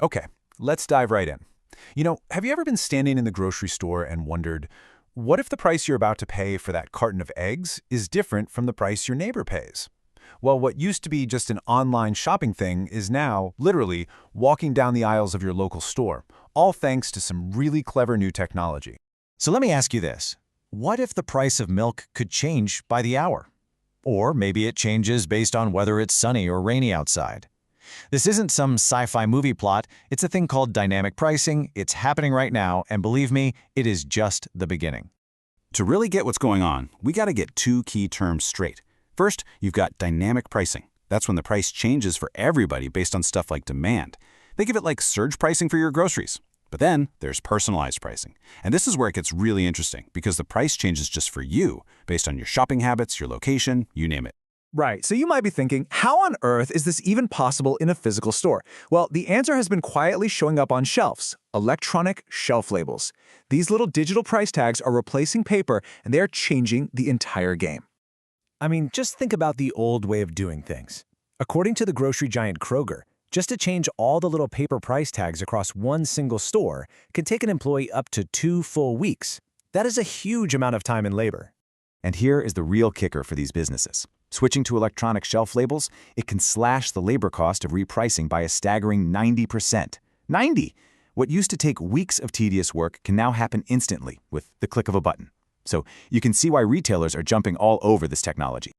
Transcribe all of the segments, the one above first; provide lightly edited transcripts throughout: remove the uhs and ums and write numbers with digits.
Okay, let's dive right in. Have you ever been standing in the grocery store and wondered, what if the price you're about to pay for that carton of eggs is different from the price your neighbor pays? Well, what used to be just an online shopping thing is now, literally, walking down the aisles of your local store, all thanks to some really clever new technology. So let me ask you this. What if the price of milk could change by the hour? Or maybe it changes based on whether it's sunny or rainy outside. This isn't some sci-fi movie plot, it's a thing called dynamic pricing, it's happening right now, and believe me, it is just the beginning. To really get what's going on, we got to get two key terms straight. First, you've got dynamic pricing. That's when the price changes for everybody based on stuff like demand. Think of it like surge pricing for your groceries. But then there's personalized pricing. And this is where it gets really interesting because the price changes just for you based on your shopping habits, your location, you name it. Right, so you might be thinking, how on earth is this even possible in a physical store? Well, the answer has been quietly showing up on shelves, electronic shelf labels. These little digital price tags are replacing paper, and they are changing the entire game. I mean, just think about the old way of doing things. According to the grocery giant Kroger, just to change all the little paper price tags across one single store can take an employee up to 2 full weeks. That is a huge amount of time and labor. And here is the real kicker for these businesses. Switching to electronic shelf labels, it can slash the labor cost of repricing by a staggering 90%. 90! What used to take weeks of tedious work can now happen instantly with the click of a button. So you can see why retailers are jumping all over this technology.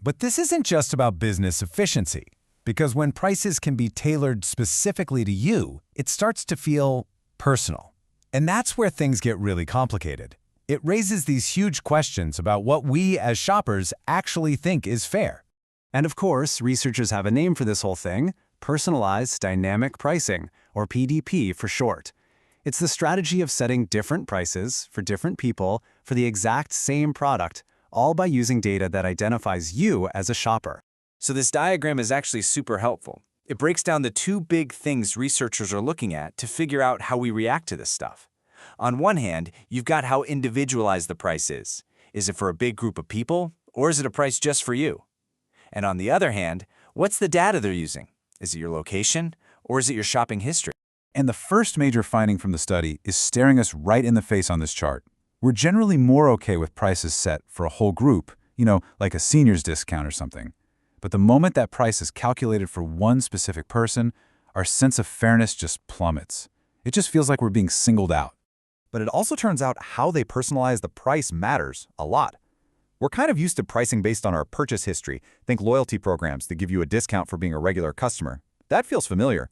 But this isn't just about business efficiency, because when prices can be tailored specifically to you, it starts to feel personal. And that's where things get really complicated. It raises these huge questions about what we as shoppers actually think is fair. And of course, researchers have a name for this whole thing: personalized dynamic pricing, or PDP for short. It's the strategy of setting different prices for different people for the exact same product, all by using data that identifies you as a shopper. So this diagram is actually super helpful. It breaks down the two big things researchers are looking at to figure out how we react to this stuff. On one hand, you've got how individualized the price is. Is it for a big group of people, or is it a price just for you? And on the other hand, what's the data they're using? Is it your location, or is it your shopping history? And the first major finding from the study is staring us right in the face on this chart. We're generally more okay with prices set for a whole group, like a senior's discount or something. But the moment that price is calculated for one specific person, our sense of fairness just plummets. It just feels like we're being singled out. But it also turns out how they personalize the price matters a lot. We're kind of used to pricing based on our purchase history. Think loyalty programs that give you a discount for being a regular customer. That feels familiar.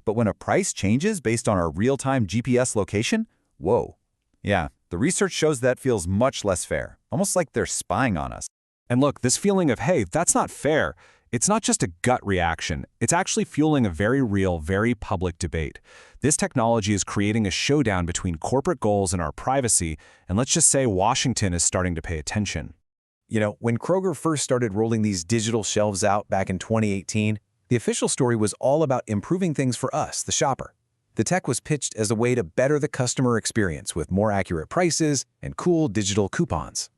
But when a price changes based on our real-time GPS location, whoa. Yeah, the research shows that feels much less fair, almost like they're spying on us. And look, this feeling of, hey, that's not fair, it's not just a gut reaction. It's actually fueling a very real, very public debate. This technology is creating a showdown between corporate goals and our privacy, and let's just say Washington is starting to pay attention. When Kroger first started rolling these digital shelves out back in 2018, the official story was all about improving things for us, the shopper. The tech was pitched as a way to better the customer experience with more accurate prices and cool digital coupons.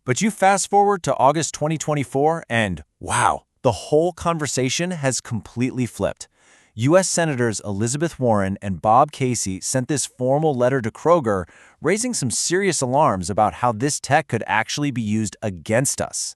But you fast forward to August 2024 and, wow, the whole conversation has completely flipped. U.S. Senators Elizabeth Warren and Bob Casey sent this formal letter to Kroger, raising some serious alarms about how this tech could actually be used against us.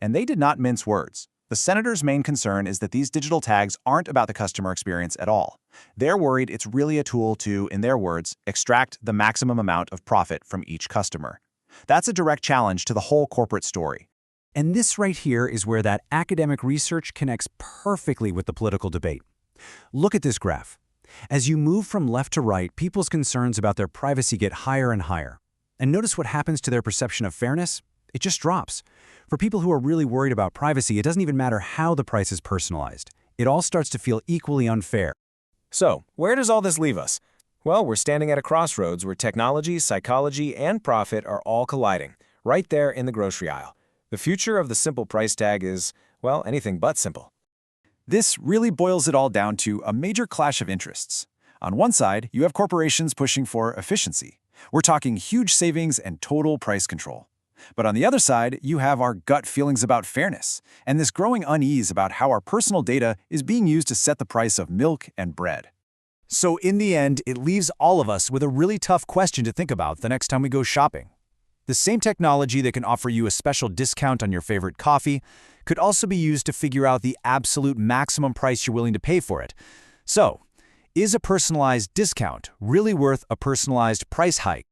And they did not mince words. The senators' main concern is that these digital tags aren't about the customer experience at all. They're worried it's really a tool to, in their words, extract the maximum amount of profit from each customer. That's a direct challenge to the whole corporate story. And this right here is where that academic research connects perfectly with the political debate. Look at this graph. As you move from left to right, people's concerns about their privacy get higher and higher. And notice what happens to their perception of fairness? It just drops. For people who are really worried about privacy, it doesn't even matter how the price is personalized. It all starts to feel equally unfair. So, where does all this leave us? Well, we're standing at a crossroads where technology, psychology, and profit are all colliding, right there in the grocery aisle. The future of the simple price tag is, well, anything but simple. This really boils it all down to a major clash of interests. On one side, you have corporations pushing for efficiency. We're talking huge savings and total price control. But on the other side, you have our gut feelings about fairness and this growing unease about how our personal data is being used to set the price of milk and bread. So in the end, it leaves all of us with a really tough question to think about the next time we go shopping. The same technology that can offer you a special discount on your favorite coffee could also be used to figure out the absolute maximum price you're willing to pay for it. So, is a personalized discount really worth a personalized price hike?